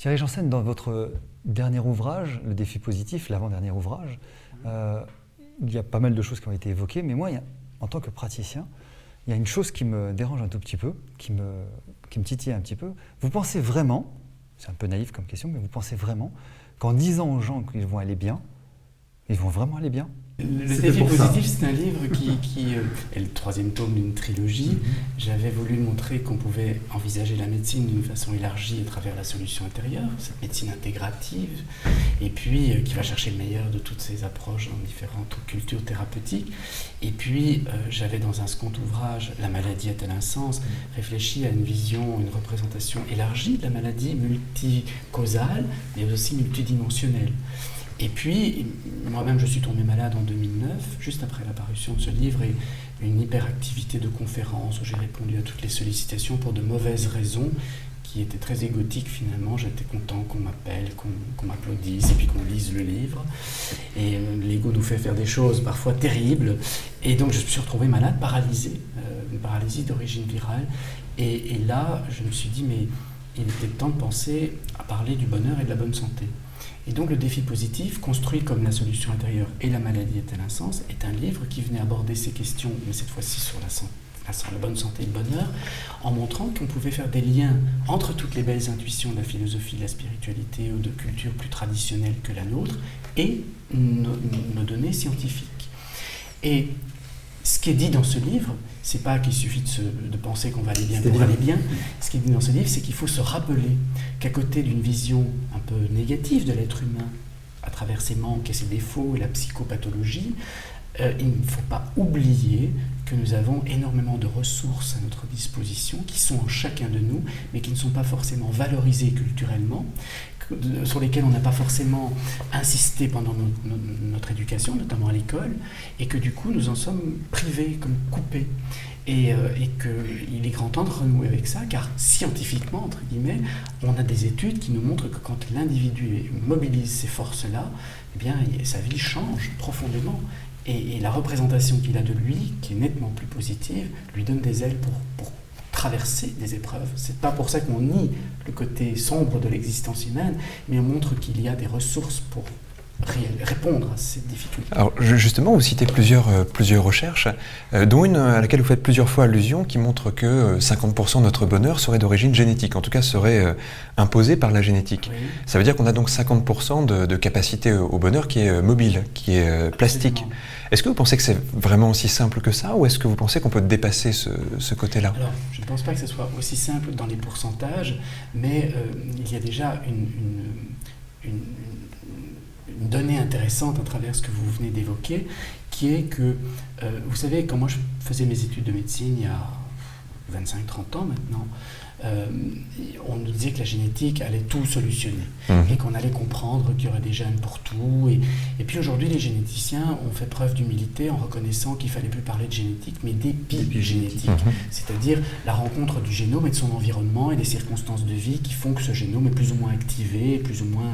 Thierry Janssen, dans votre dernier ouvrage, Le défi positif, l'avant-dernier ouvrage, il y a pas mal de choses qui ont été évoquées, mais moi, en tant que praticien, il y a une chose qui me dérange un tout petit peu, qui me titille un petit peu. Vous pensez vraiment, c'est un peu naïf comme question, mais vous pensez vraiment qu'en disant aux gens qu'ils vont aller bien, ils vont vraiment aller bien ? Le défi positif, c'est un livre qui est le troisième tome d'une trilogie. J'avais voulu montrer qu'on pouvait envisager la médecine d'une façon élargie à travers la solution intérieure, cette médecine intégrative, et puis qui va chercher le meilleur de toutes ces approches dans différentes cultures thérapeutiques. Et puis, j'avais dans un second ouvrage, La maladie a-t-elle un sens, réfléchi à une vision, une représentation élargie de la maladie, multicausale, mais aussi multidimensionnelle. Et puis, moi-même, je suis tombé malade en 2009, juste après la parution de ce livre, et une hyperactivité de conférence où j'ai répondu à toutes les sollicitations pour de mauvaises raisons, qui étaient très égotiques finalement. J'étais content qu'on m'appelle, qu'on m'applaudisse, et puis qu'on lise le livre. Et l'ego nous fait faire des choses parfois terribles. Et donc, je me suis retrouvé malade, paralysé, une paralysie d'origine virale. Et là, je me suis dit, mais il était temps de penser à parler du bonheur et de la bonne santé. Et donc le défi positif, construit comme la solution intérieure et la maladie a-t-elle un sens, est un livre qui venait aborder ces questions, mais cette fois-ci sur la bonne santé et le bonheur, en montrant qu'on pouvait faire des liens entre toutes les belles intuitions de la philosophie, de la spiritualité ou de cultures plus traditionnelles que la nôtre et nos données scientifiques. Et ce qui est dit dans ce livre, c'est pas qu'il suffit de penser qu'on va aller bien pour aller bien. Ce qui est dit dans ce livre, c'est qu'il faut se rappeler qu'à côté d'une vision un peu négative de l'être humain, à travers ses manques et ses défauts et la psychopathologie, il ne faut pas oublier que nous avons énormément de ressources à notre disposition, qui sont en chacun de nous, mais qui ne sont pas forcément valorisées culturellement, sur lesquelles on n'a pas forcément insisté pendant notre éducation, notamment à l'école, et que du coup nous en sommes privés, comme coupés. Et qu'il est grand temps de renouer avec ça, car scientifiquement, entre guillemets, on a des études qui nous montrent que quand l'individu mobilise ces forces-là, eh bien, sa vie change profondément. Et la représentation qu'il a de lui, qui est nettement plus positive, lui donne des ailes pour traverser des épreuves. C'est pas pour ça qu'on nie le côté sombre de l'existence humaine, mais on montre qu'il y a des ressources pour répondre à ces difficultés. Alors justement, vous citez plusieurs recherches, dont une à laquelle vous faites plusieurs fois allusion, qui montre que 50% de notre bonheur serait d'origine génétique, en tout cas serait imposé par la génétique. Oui. Ça veut dire qu'on a donc 50% de capacité au bonheur qui est mobile, qui est plastique. Absolument. Est-ce que vous pensez que c'est vraiment aussi simple que ça, ou est-ce que vous pensez qu'on peut dépasser ce côté-là ? Alors, je ne pense pas que ce soit aussi simple dans les pourcentages, mais il y a déjà une donnée intéressante à travers ce que vous venez d'évoquer, qui est que, vous savez, quand moi je faisais mes études de médecine il y a 25-30 ans maintenant, on nous disait que la génétique allait tout solutionner et qu'on allait comprendre qu'il y aurait des gènes pour tout. Et puis aujourd'hui, les généticiens ont fait preuve d'humilité en reconnaissant qu'il ne fallait plus parler de génétique, mais d'épigénétique, c'est-à-dire la rencontre du génome et de son environnement et des circonstances de vie qui font que ce génome est plus ou moins activé, plus ou moins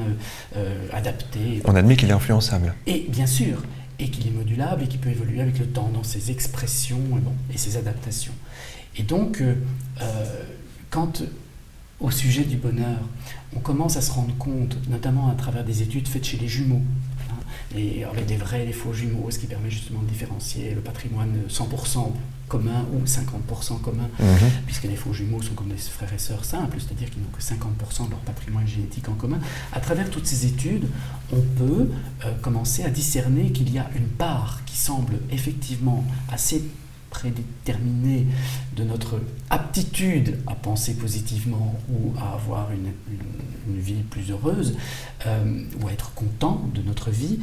adapté. On admet qu'il est influençable. Et bien sûr, et qu'il est modulable et qu'il peut évoluer avec le temps dans ses expressions et ses adaptations. Et donc, quand, au sujet du bonheur, on commence à se rendre compte, notamment à travers des études faites chez les jumeaux, avec des vrais et des faux jumeaux, ce qui permet justement de différencier le patrimoine 100% commun ou 50% commun, puisque les faux jumeaux sont comme des frères et sœurs simples, c'est-à-dire qu'ils n'ont que 50% de leur patrimoine génétique en commun. À travers toutes ces études, on peut commencer à discerner qu'il y a une part qui semble effectivement assez prédéterminée de notre aptitude à penser positivement ou à avoir une vie plus heureuse ou à être content de notre vie.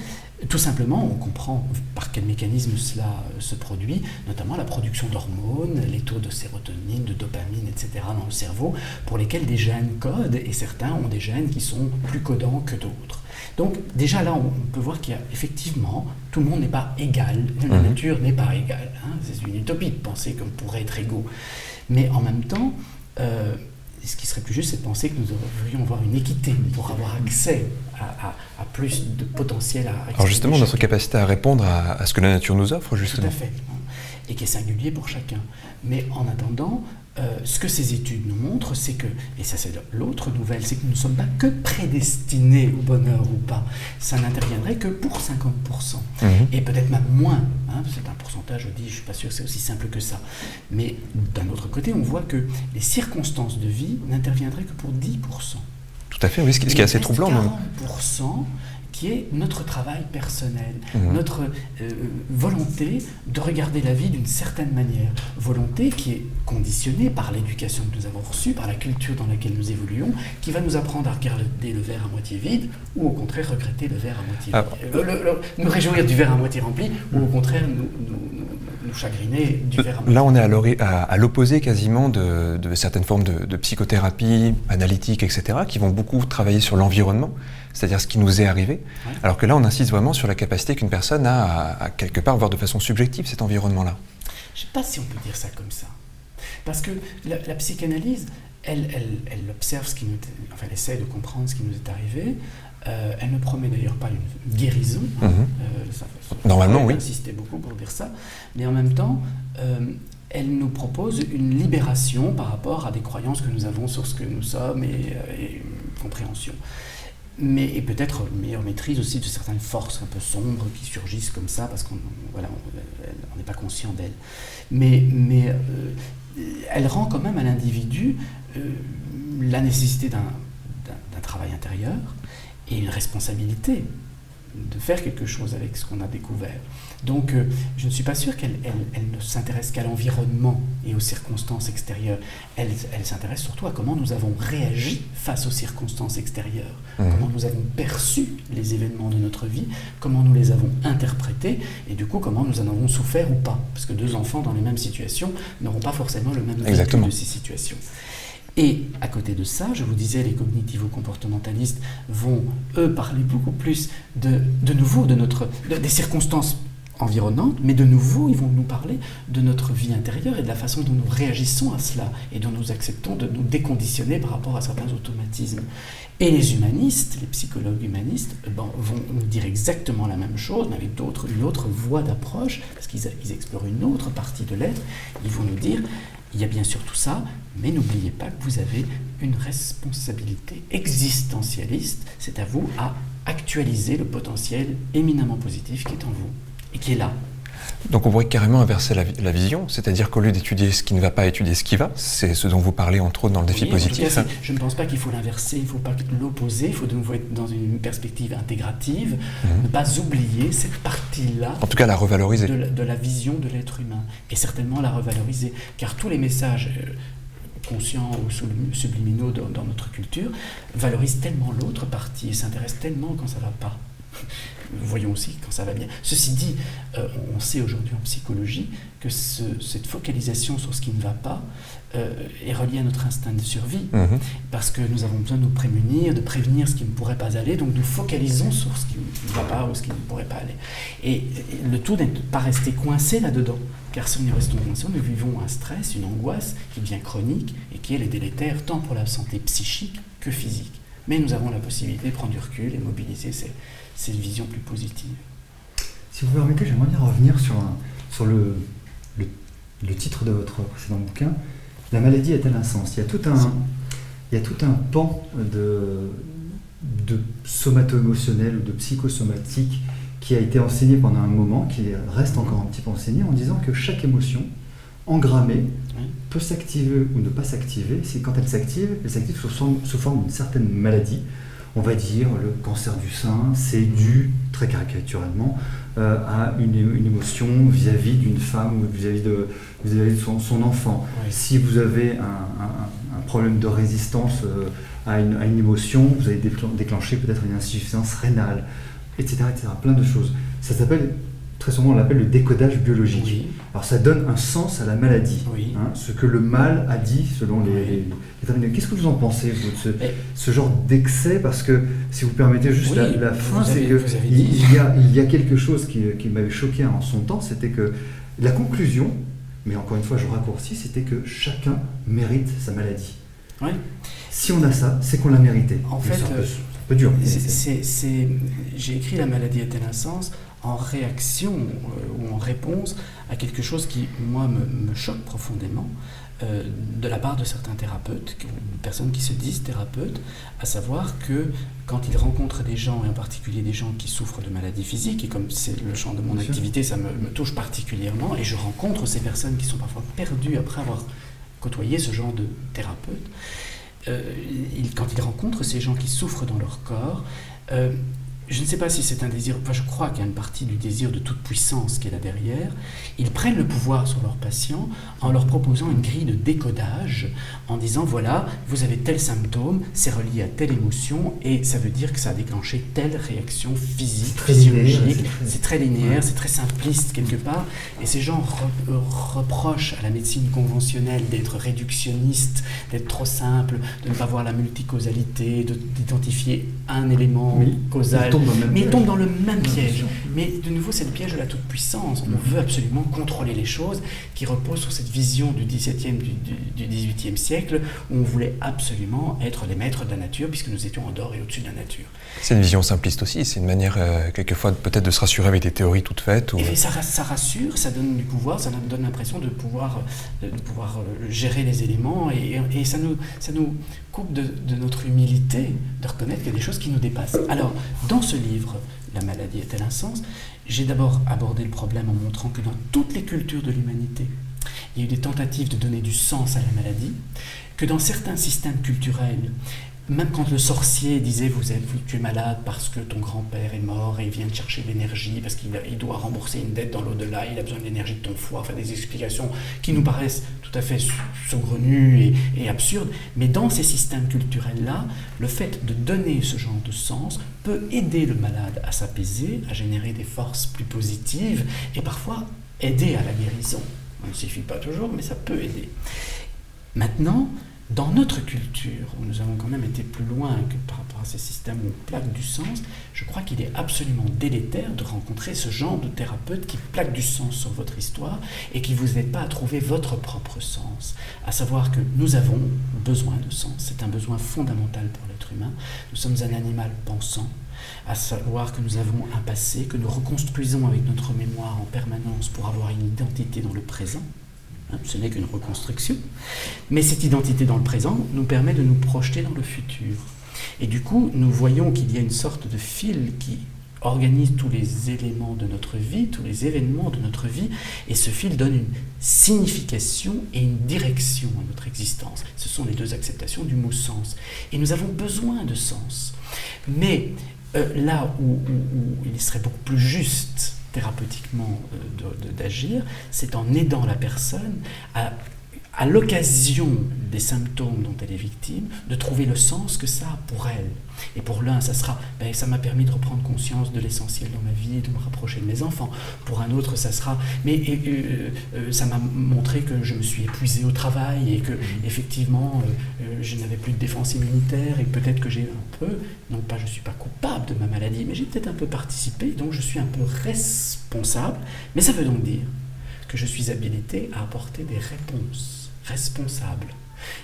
Tout simplement, on comprend par quel mécanisme cela se produit, notamment la production d'hormones, les taux de sérotonine, de dopamine, etc. dans le cerveau, pour lesquels des gènes codent, et certains ont des gènes qui sont plus codants que d'autres. Donc déjà là, on peut voir qu'il y a effectivement, tout le monde n'est pas égal, la nature n'est pas égale. C'est une utopie de penser qu'on pourrait être égaux. Mais en même temps, ce qui serait plus juste, c'est de penser que nous devrions avoir une équité pour avoir accès à plus de potentiel. Alors justement, notre capacité à répondre à ce que la nature nous offre, justement. Tout à fait. Et qui est singulier pour chacun. Mais en attendant, ce que ces études nous montrent, c'est que, et ça c'est l'autre nouvelle, c'est que nous ne sommes pas que prédestinés au bonheur ou pas. Ça n'interviendrait que pour 50%. Et peut-être même moins. C'est un pourcentage, je dis, je ne suis pas sûr que c'est aussi simple que ça. Mais d'un autre côté, on voit que les circonstances de vie n'interviendraient que pour 10%. Tout à fait, oui, ce qui est assez troublant. 40%, qui est notre travail personnel, notre volonté de regarder la vie d'une certaine manière. Volonté qui est conditionnée par l'éducation que nous avons reçue, par la culture dans laquelle nous évoluons, qui va nous apprendre à regarder le verre à moitié vide, ou au contraire regretter le verre à moitié vide. Nous réjouir du verre à moitié rempli, ou au contraire nous chagriner du verre à moitié Là, on est à l'opposé quasiment de certaines formes de psychothérapie, analytique, etc., qui vont beaucoup travailler sur l'environnement, c'est-à-dire ce qui nous est arrivé, alors que là, on insiste vraiment sur la capacité qu'une personne a à quelque part voir de façon subjective cet environnement-là. Je ne sais pas si on peut dire ça comme ça. Parce que la psychanalyse, elle observe ce qui nous... Enfin, elle essaie de comprendre ce qui nous est arrivé. Elle ne promet d'ailleurs pas une guérison. Normalement, oui. Insisté beaucoup pour dire ça. Mais en même temps, elle nous propose une libération par rapport à des croyances que nous avons sur ce que nous sommes et une compréhension. Et peut-être une meilleure maîtrise aussi de certaines forces un peu sombres qui surgissent comme ça parce qu'on n'est pas conscient d'elles. Mais elle rend quand même à l'individu la nécessité d'un travail intérieur et une responsabilité de faire quelque chose avec ce qu'on a découvert. Donc, je ne suis pas sûr qu'elle ne s'intéresse qu'à l'environnement et aux circonstances extérieures. Elle s'intéresse surtout à comment nous avons réagi face aux circonstances extérieures, comment nous avons perçu les événements de notre vie, comment nous les avons interprétés, et du coup, comment nous en avons souffert ou pas. Parce que deux enfants dans les mêmes situations n'auront pas forcément le même vécu de ces situations. Et à côté de ça, je vous disais, les cognitivo-comportementalistes vont, eux, parler beaucoup plus de nouveau des circonstances environnantes, mais de nouveau, ils vont nous parler de notre vie intérieure et de la façon dont nous réagissons à cela et dont nous acceptons de nous déconditionner par rapport à certains automatismes. Et les humanistes, les psychologues humanistes, vont nous dire exactement la même chose, mais avec une autre voie d'approche, parce qu'ils explorent une autre partie de l'être. Ils vont nous dire, il y a bien sûr tout ça, mais n'oubliez pas que vous avez une responsabilité existentialiste. C'est à vous à actualiser le potentiel éminemment positif qui est en vous et qui est là. Donc on pourrait carrément inverser la vision, c'est-à-dire qu'au lieu d'étudier ce qui ne va pas, étudier ce qui va. C'est ce dont vous parlez entre autres dans le défi positif. En tout cas, je ne pense pas qu'il faut l'inverser, il ne faut pas l'opposer, il faut de nouveau être dans une perspective intégrative, ne pas oublier cette partie-là. En tout cas, la revaloriser. De la vision de l'être humain, et certainement la revaloriser, car tous les messages conscients ou subliminaux dans notre culture valorisent tellement l'autre partie et s'intéressent tellement quand ça ne va pas. Voyons aussi quand ça va bien. Ceci dit, on sait aujourd'hui en psychologie que cette focalisation sur ce qui ne va pas est reliée à notre instinct de survie, parce que nous avons besoin de nous prémunir, de prévenir ce qui ne pourrait pas aller, donc nous focalisons sur ce qui ne va pas ou ce qui ne pourrait pas aller. Et le tout n'est pas rester coincé là-dedans, car si nous restons coincés, nous vivons un stress, une angoisse qui devient chronique et qui est délétère tant pour la santé psychique que physique. Mais nous avons la possibilité de prendre du recul et mobiliser cette vision plus positive. Si vous me permettez, j'aimerais bien revenir sur le titre de votre précédent bouquin. La maladie a-t-elle un sens ? Il y a tout un pan de somato-émotionnel ou de psychosomatique qui a été enseigné pendant un moment, qui reste encore un petit peu enseigné, en disant que chaque émotion engrammée peut s'activer ou ne pas s'activer. C'est quand elle s'active sous forme d'une certaine maladie. On va dire le cancer du sein, c'est dû, très caricaturalement, à une émotion vis-à-vis d'une femme ou vis-à-vis de son enfant. Oui. Si vous avez un problème de résistance à une émotion, vous allez déclencher peut-être une insuffisance rénale, etc., etc. Plein de choses. Ça s'appelle, très souvent on l'appelle le décodage biologique. Oui. Alors ça donne un sens à la maladie, ce que le mal a dit selon les Qu'est-ce que vous en pensez, vous, de ce genre d'excès ? Parce que, si vous permettez juste la fin, c'est qu'il y a quelque chose qui m'avait choqué en son temps, c'était que la conclusion, mais encore une fois je raccourcis, c'était que chacun mérite sa maladie. Oui. Si on a ça, c'est qu'on l'a mérité. En fait, c'est un peu dur. J'ai écrit La maladie a-t-elle un sens en réaction ou en réponse à quelque chose qui, moi, me choque profondément. de la part de certains thérapeutes, personnes qui se disent thérapeutes, à savoir que quand ils rencontrent des gens, et en particulier des gens qui souffrent de maladies physiques, et comme c'est le champ de mon activité, ça me touche particulièrement, et je rencontre ces personnes qui sont parfois perdues après avoir côtoyé ce genre de thérapeute, quand ils rencontrent ces gens qui souffrent dans leur corps, je ne sais pas si c'est un désir, enfin je crois qu'il y a une partie du désir de toute puissance qui est là derrière. Ils prennent le pouvoir sur leurs patients en leur proposant une grille de décodage, en disant voilà, vous avez tel symptôme, c'est relié à telle émotion, et ça veut dire que ça a déclenché telle réaction physique, physiologique. C'est très linéaire, c'est très simpliste quelque part, et ces gens reprochent à la médecine conventionnelle d'être réductionniste, d'être trop simple, de ne pas voir la multicausalité, d'identifier un élément causal. Mais ils tombent dans le même piège. Mais de nouveau, c'est le piège de la toute-puissance. On veut absolument contrôler les choses qui reposent sur cette vision du XVIIe, du XVIIIe siècle où on voulait absolument être les maîtres de la nature puisque nous étions en dehors et au-dessus de la nature. C'est une vision simpliste aussi. C'est une manière, quelquefois, peut-être de se rassurer avec des théories toutes faites. Ou... Et ça rassure, ça donne du pouvoir, ça donne l'impression de pouvoir gérer les éléments et ça nous coupe de notre humilité de reconnaître qu'il y a des choses qui nous dépassent. Alors, dans ce livre, La maladie a-t-elle un sens ? J'ai d'abord abordé le problème en montrant que dans toutes les cultures de l'humanité, il y a eu des tentatives de donner du sens à la maladie, que dans certains systèmes culturels, même quand le sorcier disait tu es malade parce que ton grand-père est mort et il vient de chercher de l'énergie parce qu'il doit rembourser une dette dans l'au-delà, il a besoin de l'énergie de ton foie, enfin des explications qui nous paraissent tout à fait saugrenues et absurdes, mais dans ces systèmes culturels-là, le fait de donner ce genre de sens peut aider le malade à s'apaiser, à générer des forces plus positives et parfois aider à la guérison. Ça ne suffit pas toujours, mais ça peut aider. Maintenant, dans notre culture, où nous avons quand même été plus loin que par rapport à ces systèmes où on plaque du sens, je crois qu'il est absolument délétère de rencontrer ce genre de thérapeute qui plaque du sens sur votre histoire et qui ne vous aide pas à trouver votre propre sens. À savoir que nous avons besoin de sens, c'est un besoin fondamental pour l'être humain. Nous sommes un animal pensant, à savoir que nous avons un passé, que nous reconstruisons avec notre mémoire en permanence pour avoir une identité dans le présent. Ce n'est qu'une reconstruction, mais cette identité dans le présent nous permet de nous projeter dans le futur. Et du coup, nous voyons qu'il y a une sorte de fil qui organise tous les éléments de notre vie, tous les événements de notre vie, et ce fil donne une signification et une direction à notre existence. Ce sont les deux acceptations du mot sens. Et nous avons besoin de sens. Mais là où il serait beaucoup plus juste thérapeutiquement d'agir, c'est en aidant la personne à l'occasion des symptômes dont elle est victime, de trouver le sens que ça a pour elle. Et pour l'un, ça sera ça m'a permis de reprendre conscience de l'essentiel dans ma vie et de me rapprocher de mes enfants. Pour un autre, ça sera ça m'a montré que je me suis épuisé au travail et que effectivement je n'avais plus de défense immunitaire et peut-être que j'ai un peu, non pas je ne suis pas coupable de ma maladie, mais j'ai peut-être un peu participé, donc je suis un peu responsable. Mais ça veut donc dire que je suis habilité à apporter des réponses responsables.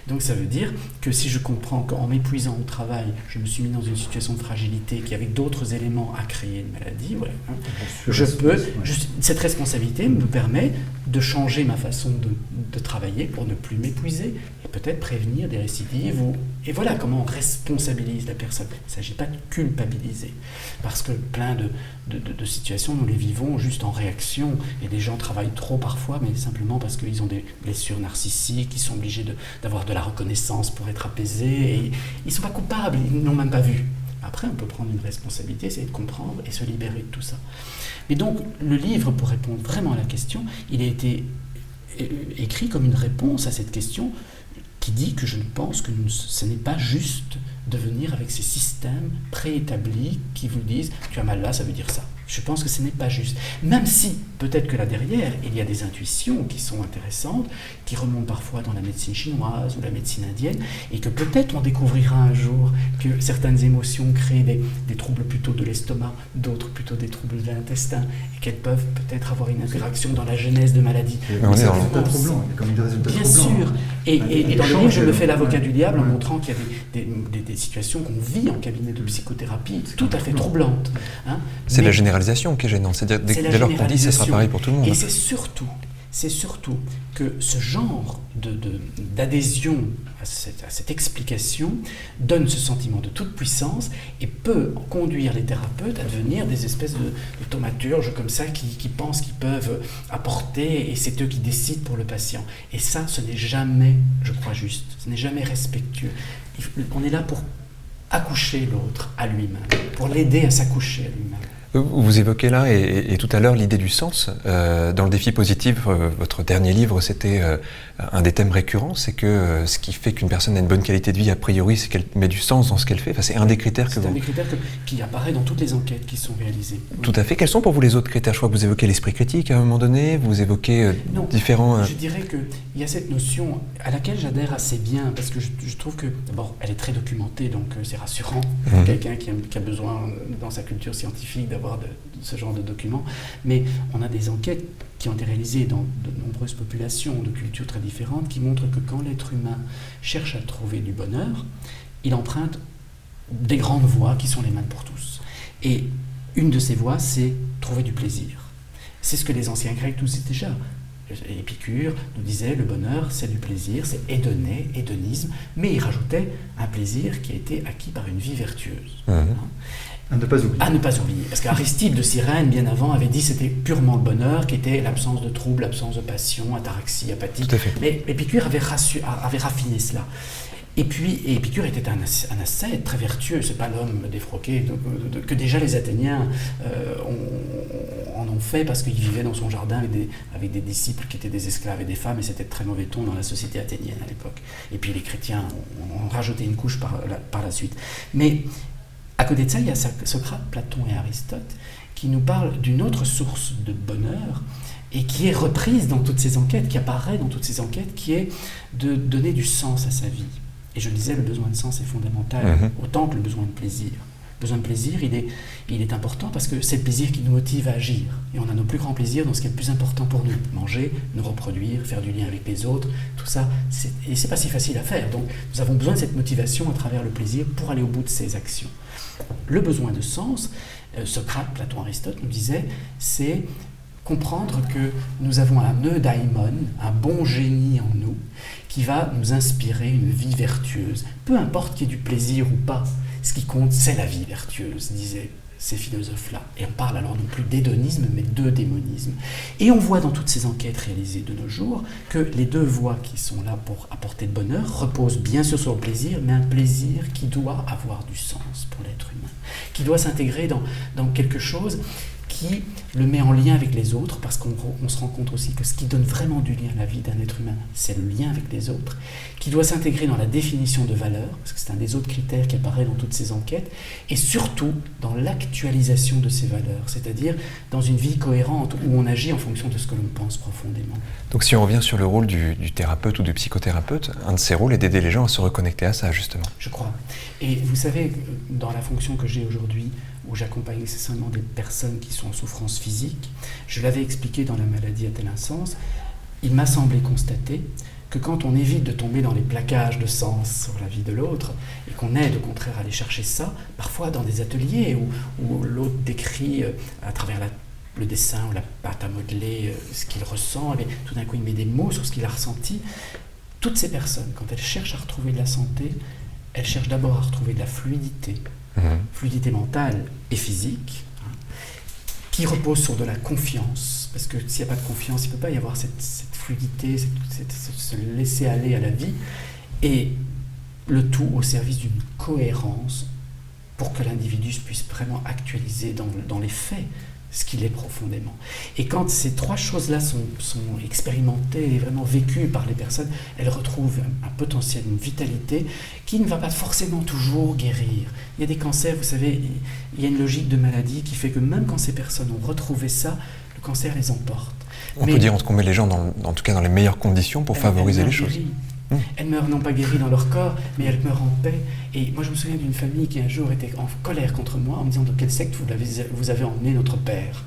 Donc ça veut dire que si je comprends qu'en m'épuisant au travail, je me suis mis dans une situation de fragilité qui avec d'autres éléments a créé une maladie, cette responsabilité me permet de changer ma façon de travailler pour ne plus m'épuiser et peut-être prévenir des récidives. Et voilà comment on responsabilise la personne. Il ne s'agit pas de culpabiliser, parce que plein de situations, nous les vivons juste en réaction, et les gens travaillent trop parfois, mais simplement parce qu'ils ont des blessures narcissiques, ils sont obligés d'avoir de la reconnaissance pour être apaisés, et ils ne sont pas coupables, ils n'ont même pas vu. Après, on peut prendre une responsabilité, essayer de comprendre et se libérer de tout ça. Mais donc, le livre, pour répondre vraiment à la question, il a été écrit comme une réponse à cette question qui dit que je pense que ce n'est pas juste de venir avec ces systèmes préétablis qui vous disent « tu as mal là, ça veut dire ça ». Je pense que ce n'est pas juste. Même si, peut-être que là derrière, il y a des intuitions qui sont intéressantes, qui remontent parfois dans la médecine chinoise ou la médecine indienne, et que peut-être on découvrira un jour que certaines émotions créent des troubles plutôt de l'estomac, d'autres plutôt des troubles de l'intestin, et qu'elles peuvent peut-être avoir une interaction dans la genèse de maladies. On est dans trop blanc, il y a comme des résultats bien trop blancs. Sûr. Et dans le livre, je me fais l'avocat du diable en montrant qu'il y a des situations qu'on vit en cabinet de psychothérapie tout à fait troublantes. Hein. C'est la généralisation qui est gênante. C'est-à-dire dès lors qu'on dit que ce sera pareil pour tout le monde. Et c'est surtout c'est surtout que ce genre d'adhésion à cette explication donne ce sentiment de toute puissance et peut conduire les thérapeutes à devenir des espèces de thaumaturges comme ça qui pensent qu'ils peuvent apporter et c'est eux qui décident pour le patient. Et ça, ce n'est jamais, je crois, juste. Ce n'est jamais respectueux. On est là pour accoucher l'autre à lui-même, pour l'aider à s'accoucher à lui-même. Vous évoquez là, et tout à l'heure, l'idée du sens. Dans le défi positif, votre dernier livre, c'était un des thèmes récurrents, c'est que ce qui fait qu'une personne a une bonne qualité de vie, a priori, c'est qu'elle met du sens dans ce qu'elle fait. Enfin, c'est un des critères que C'est un des critères qui apparaît dans toutes les enquêtes qui sont réalisées. Tout à fait. Quels sont pour vous les autres critères? Je crois que vous évoquez l'esprit critique à un moment donné, vous évoquez différents... Je dirais qu'il y a cette notion à laquelle j'adhère assez bien, parce que je trouve que, d'abord, elle est très documentée, donc c'est rassurant pour quelqu'un qui a besoin, dans sa culture scientifique, d'avoir de ce genre de documents. Mais on a des enquêtes qui ont été réalisées dans de nombreuses populations de cultures très différentes qui montrent que quand l'être humain cherche à trouver du bonheur, il emprunte des grandes voies qui sont les mêmes pour tous. Et une de ces voies, c'est trouver du plaisir. C'est ce que les anciens Grecs nous disaient déjà. Épicure nous disait le bonheur c'est du plaisir, c'est hédonisme, mais il rajoutait un plaisir qui a été acquis par une vie vertueuse. À ne pas oublier. À ne pas oublier. Parce qu'Aristide de Cyrène, bien avant, avait dit que c'était purement le bonheur, qui était l'absence de trouble, l'absence de passion, ataraxie, apathie. Tout à fait. Mais Épicure avait raffiné cela. Et puis, Épicure était un ascète très vertueux, c'est pas l'homme défroqué, que déjà les Athéniens en ont fait parce qu'il vivait dans son jardin avec des disciples qui étaient des esclaves et des femmes, et c'était de très mauvais ton dans la société athénienne à l'époque. Et puis les chrétiens ont rajouté une couche par la suite. Mais à côté de ça, il y a Socrate, Platon et Aristote qui nous parlent d'une autre source de bonheur et qui est reprise dans toutes ces enquêtes, qui apparaît dans toutes ces enquêtes, qui est de donner du sens à sa vie. Et je le disais, le besoin de sens est fondamental, autant que le besoin de plaisir. Le besoin de plaisir, il est important parce que c'est le plaisir qui nous motive à agir. Et on a nos plus grands plaisirs dans ce qui est le plus important pour nous. Manger, nous reproduire, faire du lien avec les autres, tout ça. Et c'est pas si facile à faire. Donc nous avons besoin de cette motivation à travers le plaisir pour aller au bout de ces actions. Le besoin de sens, Socrate, Platon, Aristote nous disaient, c'est comprendre que nous avons un eudaimon, un bon génie en nous, qui va nous inspirer une vie vertueuse. Peu importe qu'il y ait du plaisir ou pas, ce qui compte, c'est la vie vertueuse, disaient ces philosophes-là. Et on parle alors non plus d'hédonisme, mais d'eudémonisme. Et on voit dans toutes ces enquêtes réalisées de nos jours que les deux voies qui sont là pour apporter le bonheur reposent bien sûr sur le plaisir, mais un plaisir qui doit avoir du sens pour l'être humain, qui doit s'intégrer dans quelque chose qui le met en lien avec les autres, parce qu'on se rend compte aussi que ce qui donne vraiment du lien à la vie d'un être humain, c'est le lien avec les autres, qui doit s'intégrer dans la définition de valeurs, parce que c'est un des autres critères qui apparaît dans toutes ces enquêtes, et surtout dans l'actualisation de ces valeurs, c'est-à-dire dans une vie cohérente où on agit en fonction de ce que l'on pense profondément. Donc si on revient sur le rôle du thérapeute ou du psychothérapeute, un de ses rôles est d'aider les gens à se reconnecter à ça, justement. Je crois. Et vous savez, dans la fonction que j'ai aujourd'hui, où j'accompagne nécessairement des personnes qui sont en souffrance physique, je l'avais expliqué dans La maladie a-t-elle un sens, il m'a semblé constater que quand on évite de tomber dans les plaquages de sens sur la vie de l'autre, et qu'on aide au contraire à aller chercher ça, parfois dans des ateliers où l'autre décrit à travers le dessin ou la pâte à modeler ce qu'il ressent, et tout d'un coup il met des mots sur ce qu'il a ressenti, toutes ces personnes, quand elles cherchent à retrouver de la santé, elles cherchent d'abord à retrouver de la fluidité, fluidité mentale et physique, qui repose sur de la confiance, parce que s'il n'y a pas de confiance, il ne peut pas y avoir cette fluidité, se laisser aller à la vie, et le tout au service d'une cohérence pour que l'individu puisse vraiment actualiser dans les faits ce qu'il est profondément. Et quand ces trois choses-là sont expérimentées et vraiment vécues par les personnes, elles retrouvent un potentiel, une vitalité qui ne va pas forcément toujours guérir. Il y a des cancers, vous savez, il y a une logique de maladie qui fait que même quand ces personnes ont retrouvé ça, le cancer les emporte. On peut dire qu'on met les gens, en tout cas dans les meilleures conditions pour favoriser les choses. Elles meurent non pas guéries dans leur corps, mais elles meurent en paix. Et moi, je me souviens d'une famille qui un jour était en colère contre moi en me disant « Dans quelle secte vous avez emmené notre père ?»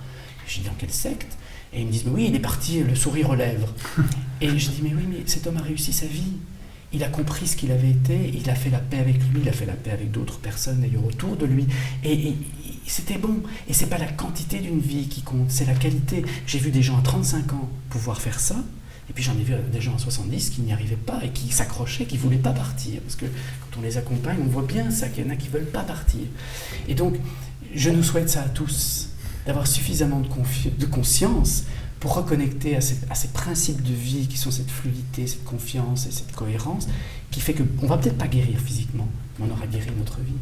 Je dis « Dans quelle secte ?» Et ils me disent « Mais oui, il est parti, le sourire aux lèvres. » Et je dis « Mais oui, mais cet homme a réussi sa vie. Il a compris ce qu'il avait été, il a fait la paix avec lui, il a fait la paix avec d'autres personnes d'ailleurs autour de lui. Et c'était bon. Et c'est pas la quantité d'une vie qui compte, c'est la qualité. J'ai vu des gens à 35 ans pouvoir faire ça, et puis j'en ai vu des gens à 70 qui n'y arrivaient pas et qui s'accrochaient, qui ne voulaient pas partir. Parce que quand on les accompagne, on voit bien ça, qu'il y en a qui ne veulent pas partir. Et donc, je nous souhaite ça à tous, d'avoir suffisamment de conscience pour reconnecter à ces principes de vie qui sont cette fluidité, cette confiance et cette cohérence, qui fait qu'on ne va peut-être pas guérir physiquement, mais on aura guéri notre vie.